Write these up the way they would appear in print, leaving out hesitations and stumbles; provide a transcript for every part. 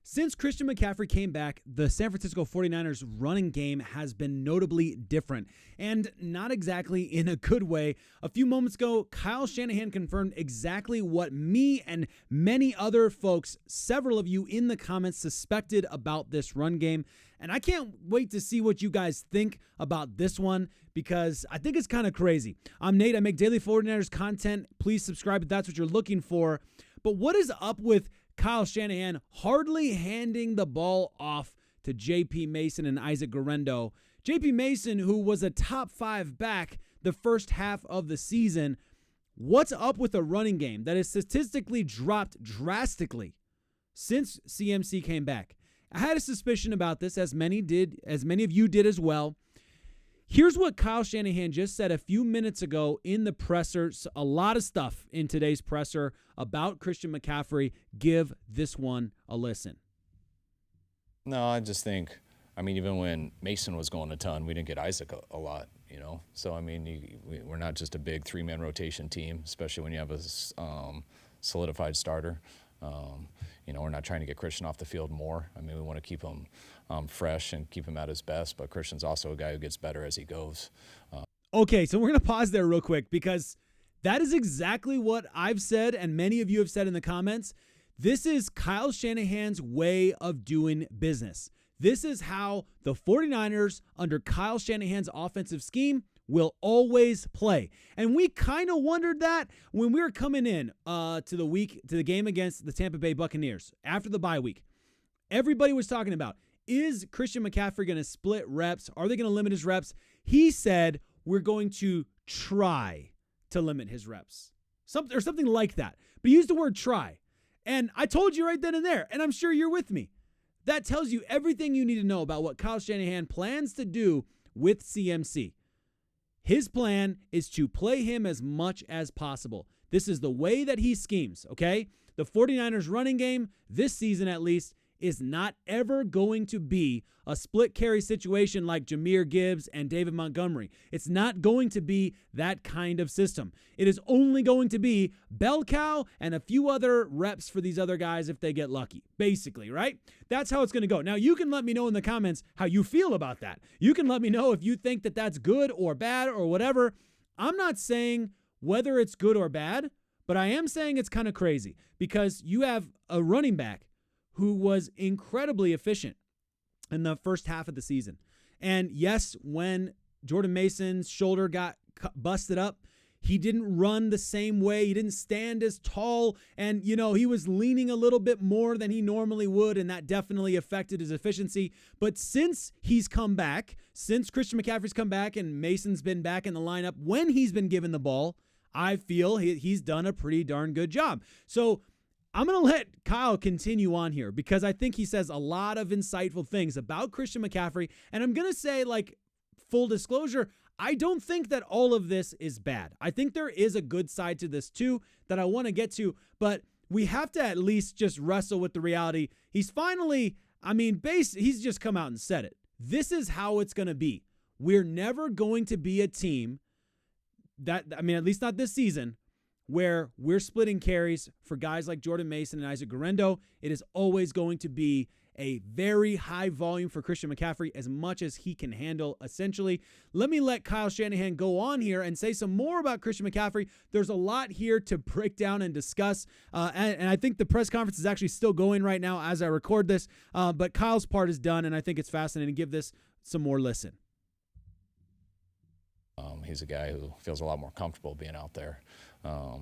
Since Christian McCaffrey came back, the San Francisco 49ers running game has been notably different, and not exactly in a good way. A few moments ago, Kyle Shanahan confirmed exactly what me and many other folks, several of you in the comments, suspected about this run game. And I can't wait to see what you guys think about this one, because I think it's kind of crazy. I'm Nate. I make daily 49ers content. Please subscribe if that's what you're looking for. But what is up with Kyle Shanahan hardly handing the ball off to J.P. Mason and Isaac Guerendo? J.P. Mason, who was a top 5 back the first half of the season, what's up with a running game that has statistically dropped drastically since CMC came back? I had a suspicion about this, as many of you did as well. Here's what Kyle Shanahan just said a few minutes ago in the presser. A lot of stuff in today's presser about Christian McCaffrey. Give this one a listen. No, I just think, even when Mason was going a ton, we didn't get Isaac a lot, So, we're not just a big 3-man rotation team, especially when you have a solidified starter. We're not trying to get Christian off the field more. We want to keep him fresh and keep him at his best, but Christian's also a guy who gets better as he goes. Okay, so we're going to pause there real quick, because that is exactly what I've said and many of you have said in the comments. This is Kyle Shanahan's way of doing business. This is how the 49ers under Kyle Shanahan's offensive scheme will always play. And we kind of wondered that when we were coming in to the game against the Tampa Bay Buccaneers after the bye week. Everybody was talking about, is Christian McCaffrey going to split reps? Are they going to limit his reps? He said, we're going to try to limit his reps. Something like that. But he used the word try. And I told you right then and there, and I'm sure you're with me. That tells you everything you need to know about what Kyle Shanahan plans to do with CMC. His plan is to play him as much as possible. This is the way that he schemes, okay? The 49ers running game, this season at least, is not ever going to be a split carry situation like Jahmyr Gibbs and David Montgomery. It's not going to be that kind of system. It is only going to be bell cow and a few other reps for these other guys if they get lucky, basically, right? That's how it's going to go. Now, you can let me know in the comments how you feel about that. You can let me know if you think that that's good or bad or whatever. I'm not saying whether it's good or bad, but I am saying it's kind of crazy, because you have a running back who was incredibly efficient in the first half of the season. And yes, when Jordan Mason's shoulder got busted up, he didn't run the same way. He didn't stand as tall. And, he was leaning a little bit more than he normally would, and that definitely affected his efficiency. But since he's come back, since Christian McCaffrey's come back and Mason's been back in the lineup, when he's been given the ball, I feel he's done a pretty darn good job. So I'm going to let Kyle continue on here, because I think he says a lot of insightful things about Christian McCaffrey. And I'm going to say, full disclosure, I don't think that all of this is bad. I think there is a good side to this too that I want to get to, but we have to at least just wrestle with the reality. He's finally, he's just come out and said it. This is how it's going to be. We're never going to be a team that, at least not this season, where we're splitting carries for guys like Jordan Mason and Isaac Guerendo. It is always going to be a very high volume for Christian McCaffrey, as much as he can handle, essentially. Let me let Kyle Shanahan go on here and say some more about Christian McCaffrey. There's a lot here to break down and discuss, and I think the press conference is actually still going right now as I record this, but Kyle's part is done, and I think it's fascinating. Give this some more listen. He's a guy who feels a lot more comfortable being out there. I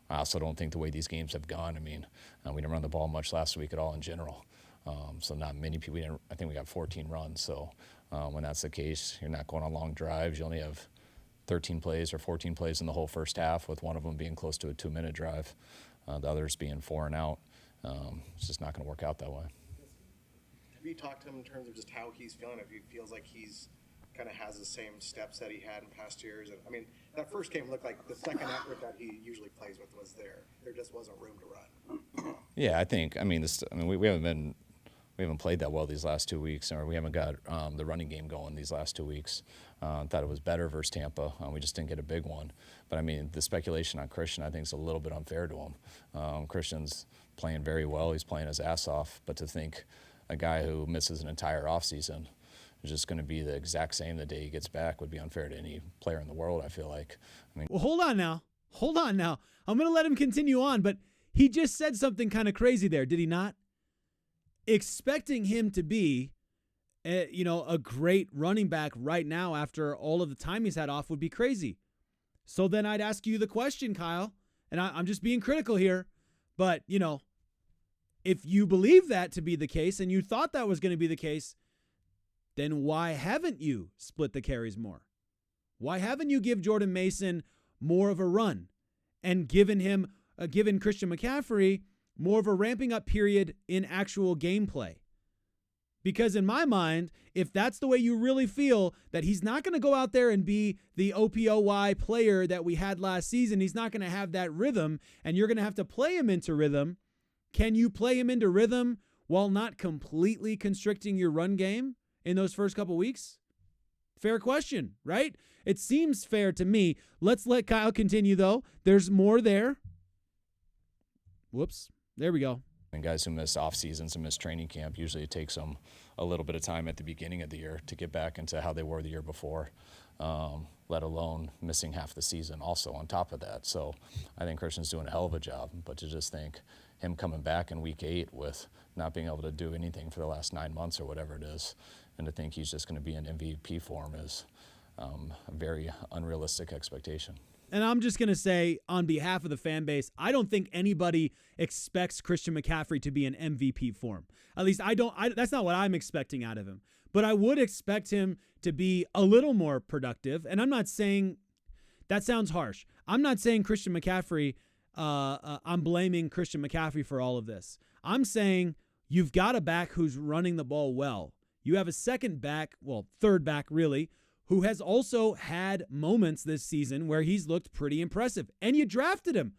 also don't think the way these games have gone, we didn't run the ball much last week at all in general. So not many people, I think we got 14 runs. So when that's the case, you're not going on long drives. You only have 13 plays or 14 plays in the whole first half, with one of them being close to a 2-minute drive, the others being 4 and out. It's just not going to work out that way. Have you talked to him in terms of just how he's feeling? If he feels like he's kind of has the same steps that he had in past years? And that first game looked like the second effort that he usually plays with was there. There just wasn't room to run. Yeah, I think. We haven't played that well these last 2 weeks, or we haven't got the running game going these last 2 weeks. Thought it was better versus Tampa. We just didn't get a big one. But the speculation on Christian, I think, is a little bit unfair to him. Christian's playing very well. He's playing his ass off. But to think a guy who misses an entire offseason is just going to be the exact same the day he gets back would be unfair to any player in the world, I feel like. I mean, well, hold on now. I'm going to let him continue on, but he just said something kind of crazy there, did he not? Expecting him to be, a great running back right now after all of the time he's had off would be crazy. So then I'd ask you the question, Kyle, and I'm just being critical here, but, if you believe that to be the case and you thought that was going to be the case, then why haven't you split the carries more? Why haven't you give Jordan Mason more of a run and given Christian McCaffrey more of a ramping up period in actual gameplay? Because in my mind, if that's the way you really feel, that he's not going to go out there and be the OPOY player that we had last season, he's not going to have that rhythm, and you're going to have to play him into rhythm. Can you play him into rhythm while not completely constricting your run game in those first couple weeks? Fair question, right? It seems fair to me. Let's let Kyle continue, though. There's more there. Whoops. There we go. And guys who miss off seasons and miss training camp, usually it takes them a little bit of time at the beginning of the year to get back into how they were the year before, let alone missing half the season also on top of that. So I think Christian's doing a hell of a job, but to just think him coming back in week 8 with not being able to do anything for the last 9 months or whatever it is, and to think he's just going to be in MVP form is a very unrealistic expectation. And I'm just going to say, on behalf of the fan base, I don't think anybody expects Christian McCaffrey to be in MVP form. At least that's not what I'm expecting out of him. But I would expect him to be a little more productive. And I'm not saying, that sounds harsh. I'm not saying Christian McCaffrey, I'm blaming Christian McCaffrey for all of this. I'm saying you've got a back who's running the ball well. You have a second back, well, third back really, who has also had moments this season where he's looked pretty impressive. And you drafted him.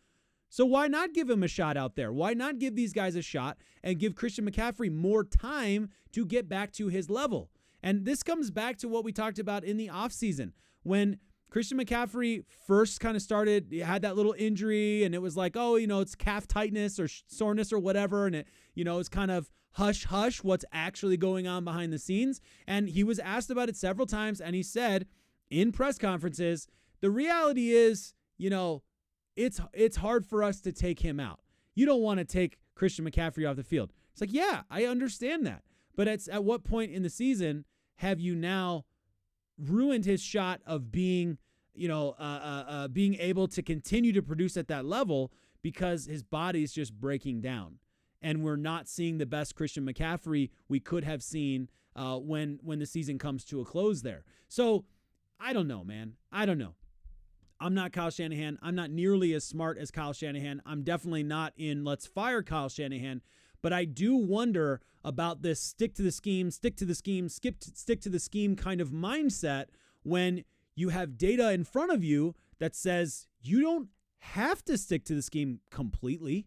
So why not give him a shot out there? Why not give these guys a shot and give Christian McCaffrey more time to get back to his level? And this comes back to what we talked about in the offseason. When Christian McCaffrey first kind of started, he had that little injury, and it was like, oh, it's calf tightness or soreness or whatever. And it's kind of hush what's actually going on behind the scenes. And he was asked about it several times, and he said in press conferences, the reality is, it's hard for us to take him out. You don't want to take Christian McCaffrey off the field. It's like, yeah, I understand that. But at what point in the season have you now ruined his shot of being, being able to continue to produce at that level because his body's just breaking down? And we're not seeing the best Christian McCaffrey we could have seen when the season comes to a close there. So I don't know, man. I don't know. I'm not Kyle Shanahan. I'm not nearly as smart as Kyle Shanahan. I'm definitely not in let's fire Kyle Shanahan. But I do wonder about this stick to the scheme kind of mindset when you have data in front of you that says you don't have to stick to the scheme completely.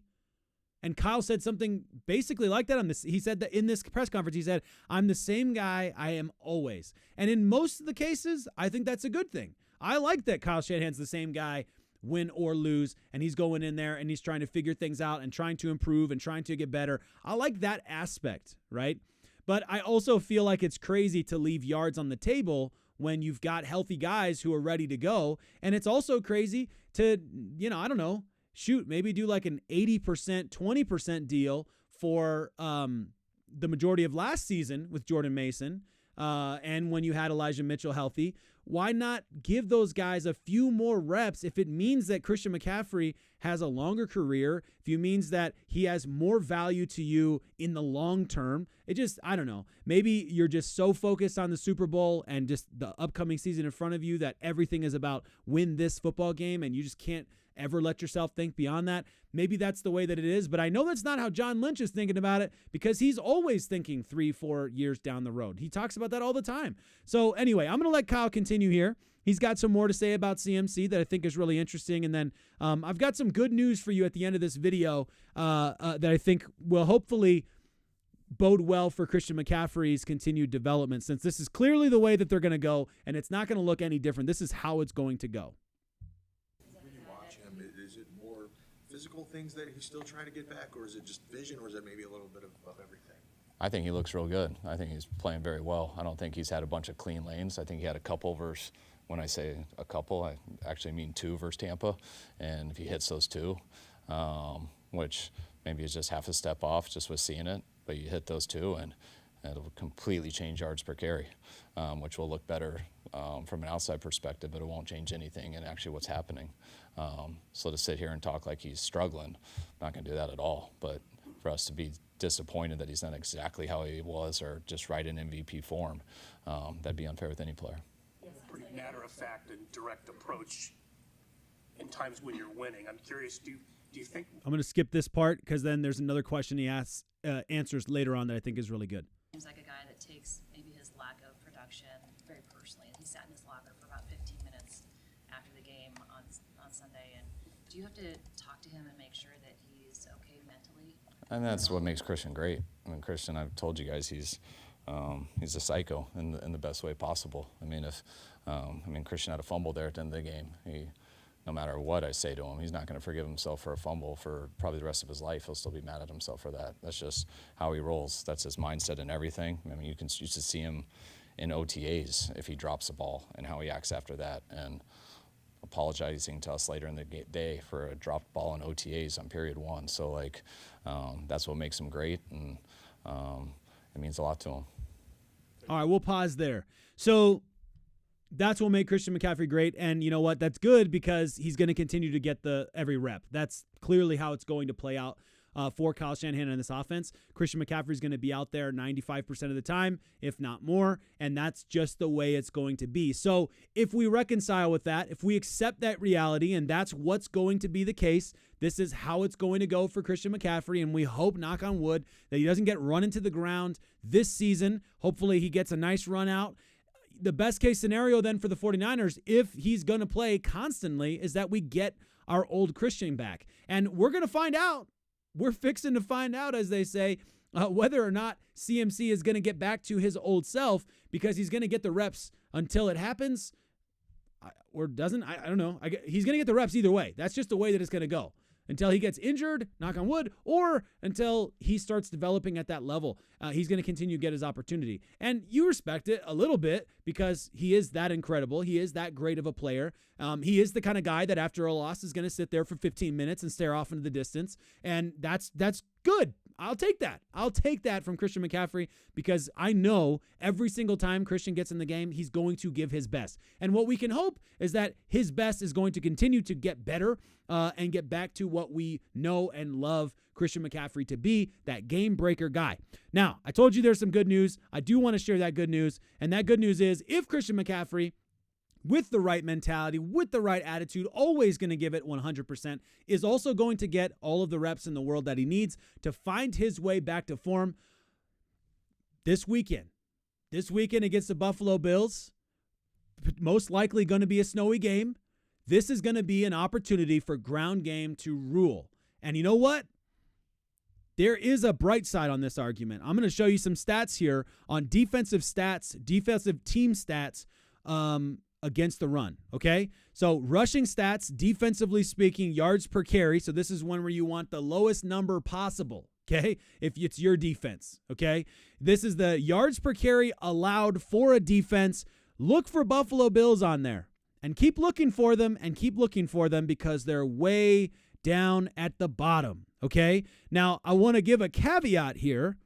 And Kyle said something basically like that. He said that in this press conference, he said, I'm the same guy I am always. And in most of the cases, I think that's a good thing. I like that Kyle Shanahan's the same guy, win or lose, and he's going in there and he's trying to figure things out and trying to improve and trying to get better. I like that aspect, right? But I also feel like it's crazy to leave yards on the table when you've got healthy guys who are ready to go. And it's also crazy to, I don't know, maybe do like an 80%, 20% deal for the majority of last season with Jordan Mason. And when you had Elijah Mitchell healthy, why not give those guys a few more reps if it means that Christian McCaffrey has a longer career, if it means that he has more value to you in the long term? I don't know. Maybe you're just so focused on the Super Bowl and just the upcoming season in front of you that everything is about win this football game and you just can't ever let yourself think beyond that. Maybe that's the way that it is, but I know that's not how John Lynch is thinking about it because he's always thinking 3-4 years down the road. He talks about that all the time. So anyway, I'm going to let Kyle continue here. He's got some more to say about CMC that I think is really interesting. And then I've got some good news for you at the end of this video that I think will hopefully bode well for Christian McCaffrey's continued development, since this is clearly the way that they're going to go, and it's not going to look any different. This is how it's going to go. When you watch him, is it more physical things that he's still trying to get back, or is it just vision, or is it maybe a little bit of everything? I think he looks real good. I think he's playing very well. I don't think he's had a bunch of clean lanes. I think he had a couple versus, when I say a couple, I actually mean 2 versus Tampa. And if he hits those 2, which maybe is just half a step off just with seeing it, but you hit those 2 and it'll completely change yards per carry, which will look better from an outside perspective, but it won't change anything in actually what's happening. So to sit here and talk like he's struggling, I'm not going to do that at all. But for us to be disappointed that he's not exactly how he was or just right in MVP form, that'd be unfair with any player. Pretty matter-of-fact and direct approach in times when you're winning. I'm curious, do you think... I'm going to skip this part because then there's another question he answers later on that I think is really good. Seems like a guy that takes maybe his lack of production very personally. He sat in his locker for about 15 minutes after the game on Sunday. And do you have to talk to him and make sure that he's okay mentally? And that's what makes Christian great. I mean, Christian, I've told you guys, he's a psycho in the best way possible. I mean, Christian had a fumble there at the end of the game. No matter what I say to him, he's not going to forgive himself for a fumble for probably the rest of his life. He'll still be mad at himself for that. That's just how he rolls. That's his mindset and everything. I mean, you can used to see him in OTAs if he drops a ball and how he acts after that, and apologizing to us later in the day for a dropped ball in OTAs on period 1. So, that's what makes him great, and it means a lot to him. All right, we'll pause there. So that's what made Christian McCaffrey great, and you know what? That's good because he's going to continue to get every rep. That's clearly how it's going to play out for Kyle Shanahan in this offense. Christian McCaffrey is going to be out there 95% of the time, if not more, and that's just the way it's going to be. So if we reconcile with that, if we accept that reality, and that's what's going to be the case, this is how it's going to go for Christian McCaffrey, and we hope, knock on wood, that he doesn't get run into the ground this season. Hopefully he gets a nice run out. The best case scenario then for the 49ers, if he's going to play constantly, is that we get our old Christian back. And we're going to find out. We're fixing to find out, as they say, whether or not CMC is going to get back to his old self, because he's going to get the reps until it happens or doesn't. I don't know. He's going to get the reps either way. That's just the way that it's going to go. Until he gets injured, knock on wood, or until he starts developing at that level. He's going to continue to get his opportunity. And you respect it a little bit because he is that incredible. He is that great of a player. He is the kind of guy that after a loss is going to sit there for 15 minutes and stare off into the distance. And that's good. I'll take that. I'll take that from Christian McCaffrey because I know every single time Christian gets in the game, he's going to give his best. And what we can hope is that his best is going to continue to get better and get back to what we know and love Christian McCaffrey to be, that game breaker guy. Now, I told you there's some good news. I do want to share that good news. And that good news is if Christian McCaffrey, with the right mentality, with the right attitude, always going to give it 100%, is also going to get all of the reps in the world that he needs to find his way back to form this weekend. This weekend against the Buffalo Bills, most likely going to be a snowy game. This is going to be an opportunity for ground game to rule. And you know what? There is a bright side on this argument. I'm going to show you some stats here on defensive team stats, against the run, okay? So rushing stats, defensively speaking, yards per carry. So this is one where you want the lowest number possible, okay? If it's your defense, okay? This is the yards per carry allowed for a defense. Look for Buffalo Bills on there and keep looking for them because they're way down at the bottom, okay? Now, I want to give a caveat here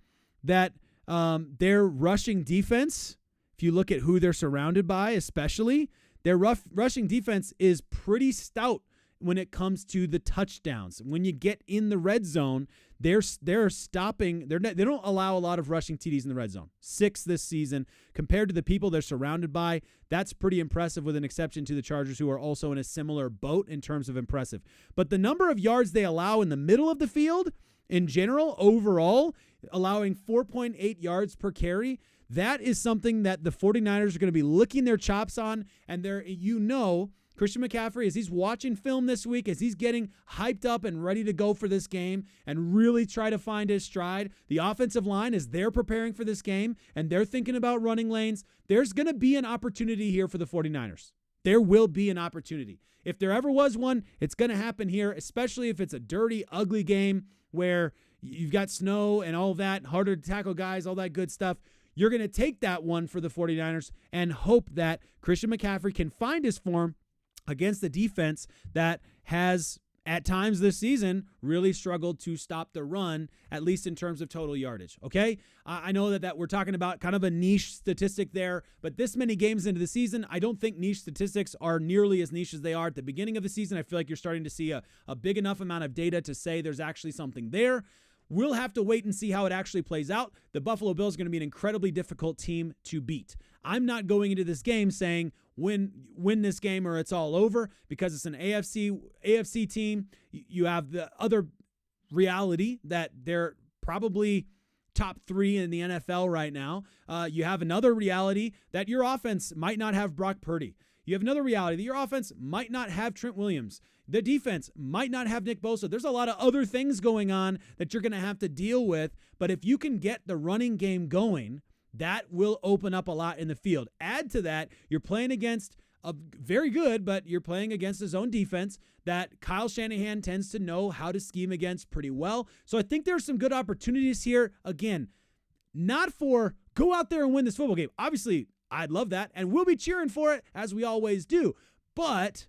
that their rushing defense, if you look at who they're surrounded by, especially, their rushing defense is pretty stout when it comes to the touchdowns. When you get in the red zone, they're stopping. They don't allow a lot of rushing TDs in the red zone. 6 this season compared to the people they're surrounded by. That's pretty impressive, with an exception to the Chargers, who are also in a similar boat in terms of impressive. But the number of yards they allow in the middle of the field, in general, overall, allowing 4.8 yards per carry. That is something that the 49ers are going to be licking their chops on. And Christian McCaffrey, as he's watching film this week, as he's getting hyped up and ready to go for this game and really try to find his stride, the offensive line, as they're preparing for this game and they're thinking about running lanes, there's going to be an opportunity here for the 49ers. there will be an opportunity. If there ever was one, it's going to happen here, especially if it's a dirty, ugly game where you've got snow and all that, harder to tackle guys, all that good stuff. You're going to take that one for the 49ers and hope that Christian McCaffrey can find his form against the defense that has, at times this season, really struggled to stop the run, at least in terms of total yardage, okay? I know that we're talking about kind of a niche statistic there, but this many games into the season, I don't think niche statistics are nearly as niche as they are at the beginning of the season. I feel like you're starting to see a big enough amount of data to say there's actually something there. We'll have to wait and see how it actually plays out. The Buffalo Bills are going to be an incredibly difficult team to beat. I'm not going into this game saying win this game or it's all over, because it's an AFC team. You have the other reality that they're probably top 3 in the NFL right now. You have another reality that your offense might not have Brock Purdy. You have another reality that your offense might not have Trent Williams. The defense might not have Nick Bosa. There's a lot of other things going on that you're going to have to deal with. But if you can get the running game going, that will open up a lot in the field. Add to that, you're playing against a very good, but you're playing against a zone defense that Kyle Shanahan tends to know how to scheme against pretty well. So I think there's some good opportunities here. Again, not for go out there and win this football game. Obviously, I'd love that, and we'll be cheering for it, as we always do. But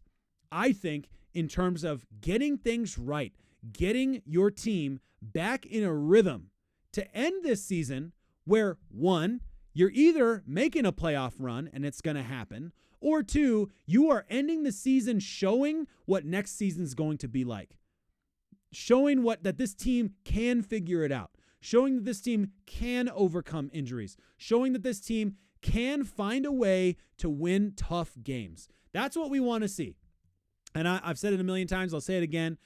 I think in terms of getting things right, getting your team back in a rhythm to end this season where, one, you're either making a playoff run, and it's going to happen, or two, you are ending the season showing what next season's going to be like. Showing that this team can figure it out. Showing that this team can overcome injuries. Showing that this team can find a way to win tough games. That's what we want to see. And I've said it a million times. I'll say it again.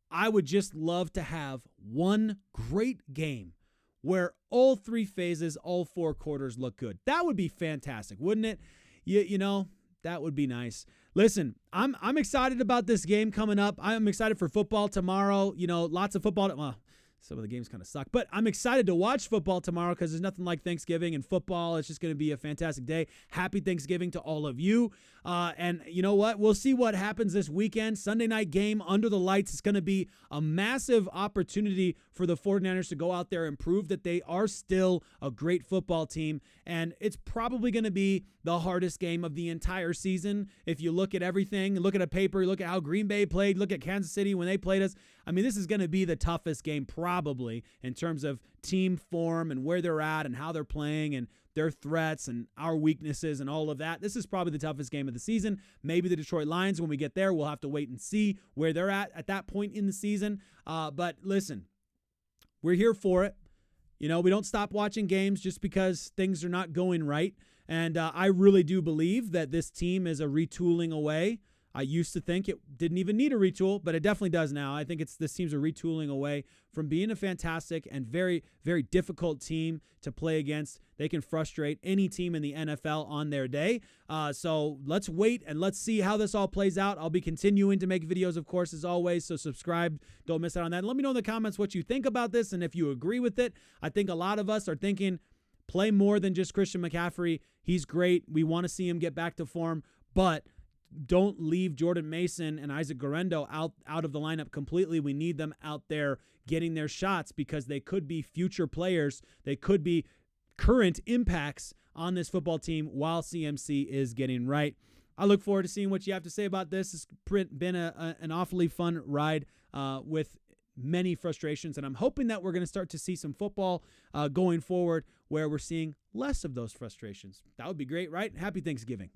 I would just love to have one great game where all 3 phases, all 4 quarters look good. That would be fantastic, wouldn't it? You know, that would be nice. Listen, I'm excited about this game coming up. I'm excited for football tomorrow. You know, lots of football. Well, some of the games kind of suck, but I'm excited to watch football tomorrow because there's nothing like Thanksgiving and football. It's just going to be a fantastic day. Happy Thanksgiving to all of you. And you know what? We'll see what happens this weekend. Sunday night game under the lights. It's going to be a massive opportunity for the 49ers to go out there and prove that they are still a great football team. And it's probably going to be the hardest game of the entire season. If you look at everything, look at a paper, look at how Green Bay played, look at Kansas City when they played us. I mean, this is going to be the toughest game probably in terms of team form and where they're at and how they're playing and their threats and our weaknesses and all of that. This is probably the toughest game of the season. Maybe the Detroit Lions, when we get there, we'll have to wait and see where they're at that point in the season. But listen, we're here for it. You know, we don't stop watching games just because things are not going right. And I really do believe that this team is a retooling away. I used to think it didn't even need a retool, but it definitely does now. I think this team's a retooling away from being a fantastic and very, very difficult team to play against. They can frustrate any team in the NFL on their day. So let's wait and let's see how this all plays out. I'll be continuing to make videos, of course, as always. So subscribe. Don't miss out on that. And let me know in the comments what you think about this and if you agree with it. I think a lot of us are thinking play more than just Christian McCaffrey. He's great. We want to see him get back to form, but don't leave Jordan Mason and Isaac Guerrero out of the lineup completely. We need them out there getting their shots because they could be future players. They could be current impacts on this football team while CMC is getting right. I look forward to seeing what you have to say about this. It's been an awfully fun ride with many frustrations, and I'm hoping that we're going to start to see some football going forward where we're seeing less of those frustrations. That would be great, right? Happy Thanksgiving.